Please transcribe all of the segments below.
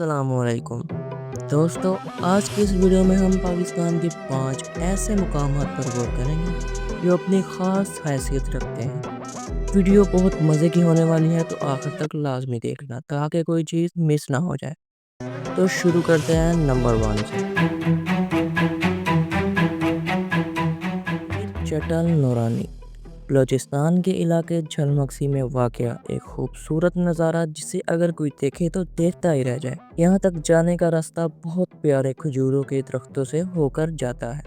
अस्सलाम वालेकुम दोस्तों, आज की इस वीडियो में हम पाकिस्तान के 5 ऐसे मुकामात पर गौर करेंगे जो अपनी ख़ास हैसियत रखते हैं। वीडियो बहुत मज़े की होने वाली है, तो आखिर तक लाजमी देखना ताकि कोई चीज़ मिस ना हो जाए। तो शुरू करते हैं नंबर 1 से। चटल नूरानी बलूचिस्तान के इलाके झलमक्सी में वाक़या एक खूबसूरत नज़ारा, जिसे अगर कोई देखे तो देखता ही रह जाए। यहाँ तक जाने का रास्ता बहुत प्यारे खजूरों के दरख्तों से होकर जाता है,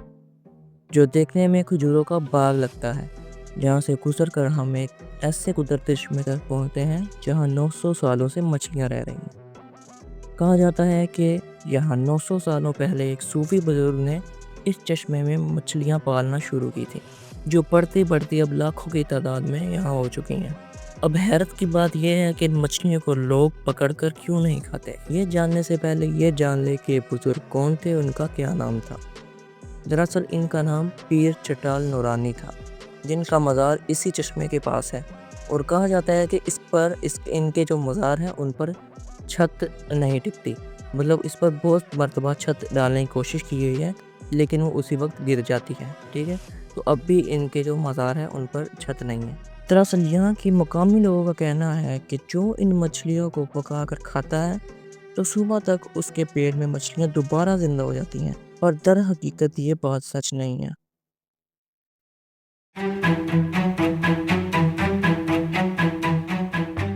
जो देखने में खजूरों का बाग लगता है। जहाँ से गुजर कर हम एक ऐसे कुदरती चश्मे तक पहुँचते हैं जहाँ 900 सालों से मछलियाँ रह रही हैं। कहा जाता है कि यहाँ 900 सालों पहले एक सूफी बुजुर्ग ने इस चश्मे में मछलियाँ पालना शुरू की थी, जो बढ़ती बढ़ती अब लाखों की तादाद में यहाँ हो चुकी हैं। अब हैरत की बात यह है कि इन मछलियों को लोग पकड़कर क्यों नहीं खाते। ये जानने से पहले ये जान ले कि बुजुर्ग कौन थे, उनका क्या नाम था। दरअसल इनका नाम पीर चटाल नूरानी था, जिनका मज़ार इसी चश्मे के पास है। और कहा जाता है कि इनके जो मज़ार हैं उन पर छत नहीं टिकती, मतलब इस पर बहुत मरतबा छत डालने की कोशिश की गई है, लेकिन वो उसी वक्त गिर जाती है। ठीक है, तो अब भी इनके जो मज़ार हैं उन पर छत नहीं है। दरअसल यहाँ की मकामी लोगों का कहना है कि जो इन मछलियों को पका कर खाता है तो सुबह तक उसके पेट में मछलियाँ दोबारा जिंदा हो जाती हैं, पर दर हकीकत ये बात सच नहीं है।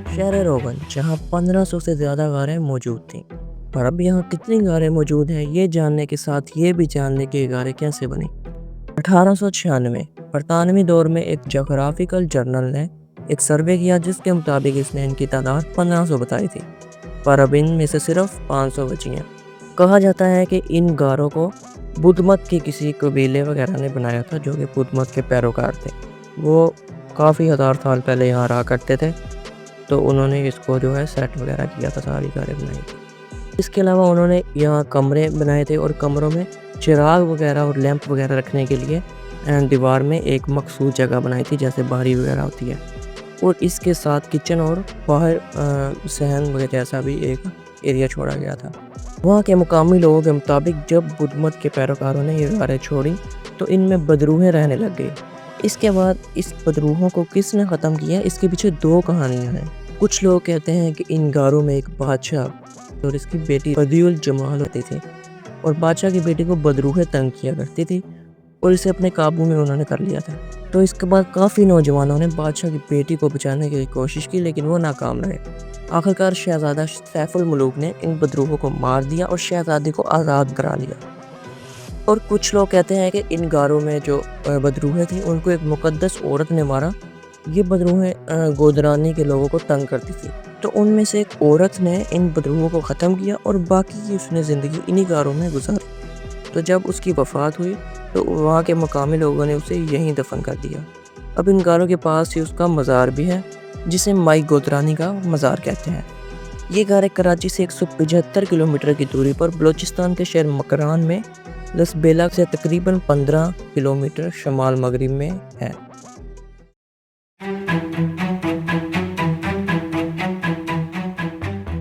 शहर रोगन, जहाँ 1500 से ज़्यादा गारें मौजूद थीं, पर अब यहाँ कितनी गारें मौजूद हैं ये जानने के साथ ये भी जानने की गारें कैसे बनी। 1896 बरतानवी दौर में एक जोग्राफिकल जर्नल ने एक सर्वे किया, जिसके मुताबिक इसने इनकी तादाद 1500 बताई थी, पर अब इनमें से सिर्फ 500 बची हैं। कहा जाता है कि इन गारों को बुद्ध मत के किसी कबीले वगैरह ने बनाया था, जो कि बुद्ध मत के पैरोकार थे। वो काफ़ी हज़ार साल पहले यहाँ रहा करते थे, तो उन्होंने इसको जो है सेट वगैरह किया था, सारी गारें बनाई थी। इसके अलावा उन्होंने यहाँ कमरे बनाए थे और कमरों में चिराग वगैरह और लैंप वगैरह रखने के लिए दीवार में एक मखसूस जगह बनाई थी, जैसे बारी वगैरह होती है। और इसके साथ किचन और बाहर सहन वगैरह जैसा भी एक एरिया छोड़ा गया था। वहाँ के मुकामी लोगों के मुताबिक जब बुद्ध मत के पैरोकारों ने ये गारें छोड़ी तो इनमें बदरूहें रहने लग गई। इसके बाद इस बदरूहों को किसने ख़त्म किया, इसके पीछे दो कहानियाँ हैं। कुछ लोग कहते हैं कि इन गारों में एक बादशाह और इसकी बेटी बदियुल जमाल रहती थी, और बादशाह की बेटी को बदरूहें तंग किया करती थी और इसे अपने काबू में उन्होंने कर लिया था। तो इसके बाद काफ़ी नौजवानों ने बादशाह की बेटी को बचाने की कोशिश की, लेकिन वो नाकाम रहे। आखिरकार शहजादा सैफुल मुलूक ने इन बदरूहों को मार दिया और शहजादी को आज़ाद करा लिया। और कुछ लोग कहते हैं कि इन गारों में जो बदरूहें थी उनको एक मुकद्दस औरत ने मारा। ये बदरूहें गोदरानी के लोगों को तंग करती थी, तो उनमें से एक औरत ने इन बदरूहों को ख़त्म किया और बाकी की उसने ज़िंदगी इन्हीं गारों में गुजारी। तो जब उसकी वफ़ात हुई तो वहाँ के मकामी लोगों ने उसे यहीं दफन कर दिया। अब इन गारों के पास ही उसका मज़ार भी है, जिसे माई गोदरानी का मज़ार कहते हैं। ये गारें कराची से 175 किलोमीटर की दूरी पर बलूचिस्तान के शहर मकरान में लसबेला से तकरीबन 15 किलोमीटर शमाल मगरिब में है।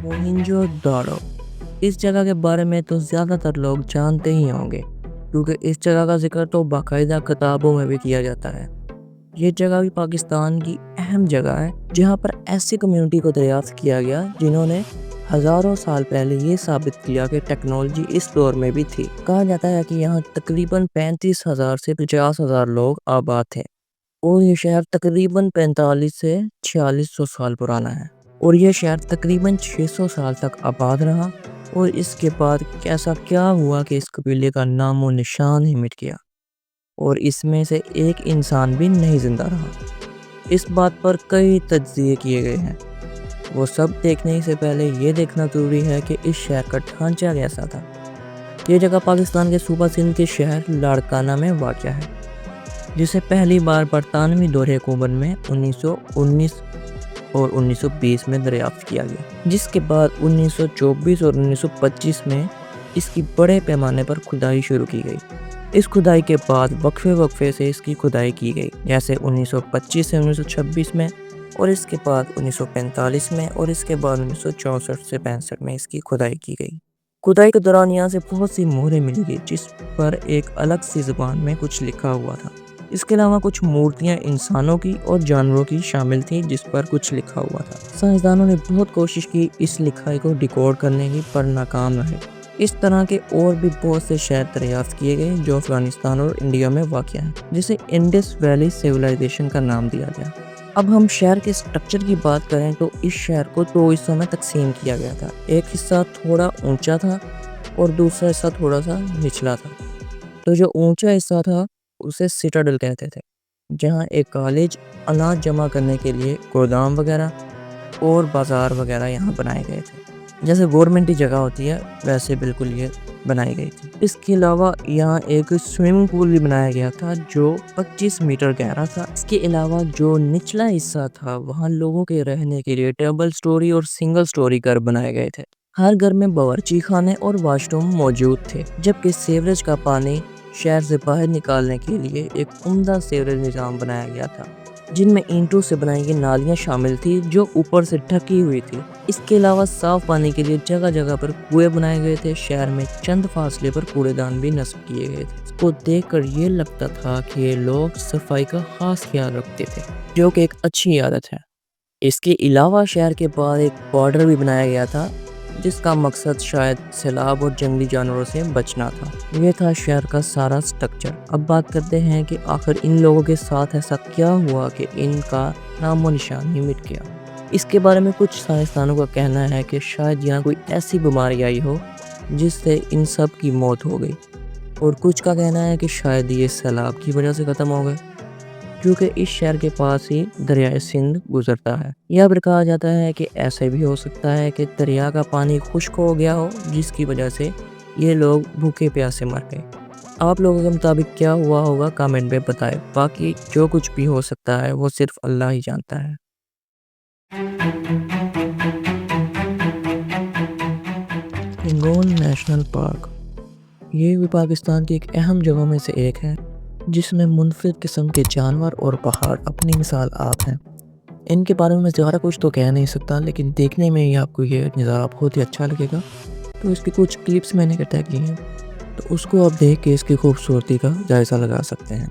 मोहिंजोदारो, इस जगह के बारे में तो ज़्यादातर लोग जानते ही होंगे, क्योंकि इस जगह का जिक्र तो बाकायदा किताबों में भी किया जाता है। ये जगह भी पाकिस्तान की अहम जगह है, जहाँ पर ऐसी कम्युनिटी को दरियाफ्त किया गया जिन्होंने हज़ारों साल पहले ये साबित किया कि टेक्नोलॉजी इस दौर में भी थी। कहा जाता है कि यहाँ तकरीबन 35,000 से 50,000 लोग आबाद थे, और ये शहर तकरीबन 45 से 4600 साल पुराना है। और ये शहर तकरीबन 600 साल तक आबाद रहा, और इसके बाद ऐसा क्या हुआ कि इस कबीले का नामो निशान ही मिट गया और इसमें से एक इंसान भी नहीं जिंदा रहा। इस बात पर कई तज्ज़िये किए गए हैं। वो सब देखने से पहले ये देखना ज़रूरी है कि इस शहर का ढांचा कैसा था। ये जगह पाकिस्तान के सूबा सिंध के शहर लाड़काना में वाक़या है, जिसे पहली बार बरतानवी दौरे हुकूमत में 1919 और 1920 में दरियाफ्त किया गया, जिसके बाद 1924 और 1925 में इसकी बड़े पैमाने पर खुदाई शुरू की गई। इस खुदाई के बाद वक्फे से इसकी खुदाई की गई, जैसे 1925 से 1926 में اور اس کے بعد 1945 میں اور اس کے بعد 1964 سے 65 میں اس کی کھدائی کی گئی۔ کھدائی کے دوران یہاں سے بہت سی مہریں ملی گئی جس پر ایک الگ سی زبان میں کچھ لکھا ہوا تھا۔ اس کے علاوہ کچھ مورتیاں انسانوں کی اور جانوروں کی شامل تھیں جس پر کچھ لکھا ہوا تھا۔ سائنسدانوں نے بہت کوشش کی اس لکھائی کو ڈیکوڈ کرنے کی پر ناکام رہے۔ اس طرح کے اور بھی بہت سے شہر دریافت کیے گئے جو افغانستان اور انڈیا میں واقع ہیں، جسے انڈس ویلی سیولائزیشن کا نام دیا گیا۔ اب ہم شہر کے سٹرکچر کی بات کریں تو اس شہر کو 2 حصوں میں تقسیم کیا گیا تھا۔ ایک حصہ تھوڑا اونچا تھا اور دوسرا حصہ تھوڑا سا نچلا تھا۔ تو جو اونچا حصہ تھا اسے سٹاڈل کہتے تھے، جہاں ایک کالج، اناج جمع کرنے کے لیے گودام وغیرہ اور بازار وغیرہ یہاں بنائے گئے تھے۔ جیسے گورنمنٹ کی جگہ ہوتی ہے ویسے بالکل یہ بنائی گئی تھی۔ اس کے علاوہ یہاں ایک سوئمنگ پول بھی بنایا گیا تھا جو 25 میٹر گہرا تھا۔ اس کے علاوہ جو نچلا حصہ تھا وہاں لوگوں کے رہنے کے لیے ڈبل سٹوری اور سنگل سٹوری گھر بنائے گئے تھے۔ ہر گھر میں باورچی خانے اور واش روم موجود تھے، جبکہ سیوریج کا پانی شہر سے باہر نکالنے کے لیے ایک عمدہ سیوریج نظام بنایا گیا تھا، جن میں اینٹوں سے بنائی گئی نالیاں شامل تھی جو اوپر سے ڈھکی ہوئی تھی۔ اس کے علاوہ صاف پانی کے لیے جگہ جگہ پر کنویں بنائے گئے تھے۔ شہر میں چند فاصلے پر کوڑے دان بھی نصب کیے گئے تھے۔ اس کو دیکھ کر یہ لگتا تھا کہ یہ لوگ صفائی کا خاص خیال رکھتے تھے، جو کہ ایک اچھی عادت ہے۔ اس کے علاوہ شہر کے بعد ایک بارڈر بھی بنایا گیا تھا جس کا مقصد شاید سیلاب اور جنگلی جانوروں سے بچنا تھا۔ یہ تھا شہر کا سارا سٹرکچر۔ اب بات کرتے ہیں کہ آخر ان لوگوں کے ساتھ ایسا کیا ہوا کہ ان کا نام و نشان ہی مٹ گیا۔ اس کے بارے میں کچھ سائنسدانوں کا کہنا ہے کہ شاید یہاں کوئی ایسی بیماری آئی ہو جس سے ان سب کی موت ہو گئی، اور کچھ کا کہنا ہے کہ شاید یہ سیلاب کی وجہ سے ختم ہو گئے، کیونکہ اس شہر کے پاس ہی دریائے سندھ گزرتا ہے۔ یا پھر کہا جاتا ہے کہ ایسے بھی ہو سکتا ہے کہ دریا کا پانی خشک ہو گیا ہو جس کی وجہ سے یہ لوگ بھوکے پیاسے مر گئے۔ آپ لوگوں کے مطابق کیا ہوا ہوگا کامنٹ میں بتائیں۔ باقی جو کچھ بھی ہو سکتا ہے وہ صرف اللہ ہی جانتا ہے۔ ہنگول نیشنل پارک یہ بھی پاکستان کی ایک اہم جگہوں میں سے ایک ہے جس میں منفرد قسم کے جانور اور پہاڑ اپنی مثال آپ ہیں۔ ان کے بارے میں زیادہ کچھ تو کہہ نہیں سکتا، لیکن دیکھنے میں ہی آپ کو یہ نظارہ بہت ہی اچھا لگے گا۔ تو اس کی کچھ کلپس میں نے اکٹھا کی ہیں، تو اس کو آپ دیکھ کے اس کی خوبصورتی کا جائزہ لگا سکتے ہیں۔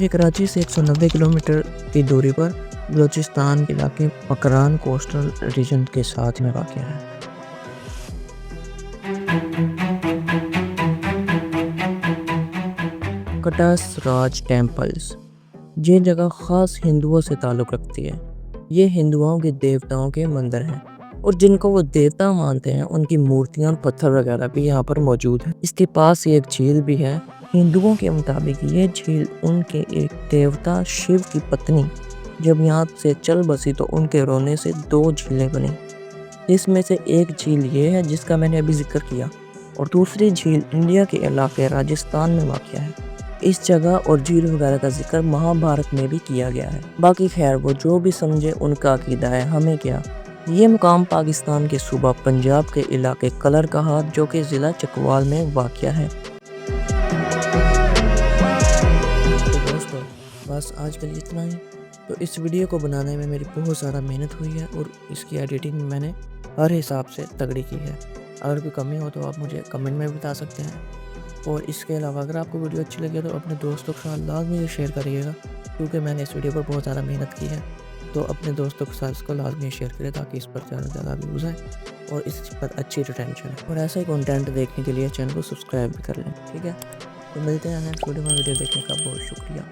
یہ کراچی سے 190 کلومیٹر کی دوری پر بلوچستان کے علاقے مکران کوسٹل ریجن کے ساتھ میں واقع ہے۔ کٹاس راج ٹیمپلز یہ جگہ خاص ہندوؤں سے تعلق رکھتی ہے۔ یہ ہندوؤں کے دیوتاؤں کے مندر ہیں، اور جن کو وہ دیوتا مانتے ہیں ان کی مورتیاں اور پتھر وغیرہ بھی یہاں پر موجود ہیں۔ اس کے پاس ایک جھیل بھی ہے۔ ہندوؤں کے مطابق یہ جھیل ان کے ایک دیوتا شیو کی پتنی جب یہاں سے چل بسی تو ان کے رونے سے 2 جھیلیں بنی، جس میں سے ایک جھیل یہ ہے جس کا میں نے ابھی ذکر کیا، اور دوسری جھیل انڈیا کے علاقے راجستھان میں واقع ہے۔ اس جگہ اور جھیل وغیرہ کا ذکر مہابھارت میں بھی کیا گیا ہے۔ باقی خیر وہ جو بھی سمجھے ان کا عقیدہ ہے، ہمیں کیا۔ یہ مقام پاکستان کے صوبہ پنجاب کے علاقے کلر کہات جو کہ ضلع چکوال میں واقع ہے۔ بس آج کے لیے اتنا ہی. تو اس ویڈیو کو بنانے میں میری بہت زیادہ محنت ہوئی ہے اور اس کی ایڈیٹنگ میں میں نے ہر حساب سے تگڑی کی ہے. اگر کوئی کمی ہو تو آپ مجھے کمنٹ میں بتا سکتے ہیں. اور اس کے علاوہ اگر آپ کو ویڈیو اچھی لگے تو اپنے دوستوں کے ساتھ لازمی شیئر کریے گا، کیونکہ میں نے اس ویڈیو پر بہت زیادہ محنت کی ہے. تو اپنے دوستوں کے ساتھ اس کو لازمی شیئر کریں تاکہ اس پر زیادہ سے زیادہ ویوز آئیں اور اس پر اچھی ریٹینشن ہے. اور ایسا ہی کنٹینٹ دیکھنے کے لیے چینل کو سبسکرائب بھی کر لیں. ٹھیک ہے، تو ملتے ہیں نیکسٹ ویڈیو میں. ویڈیو دیکھنے کا بہت شکریہ.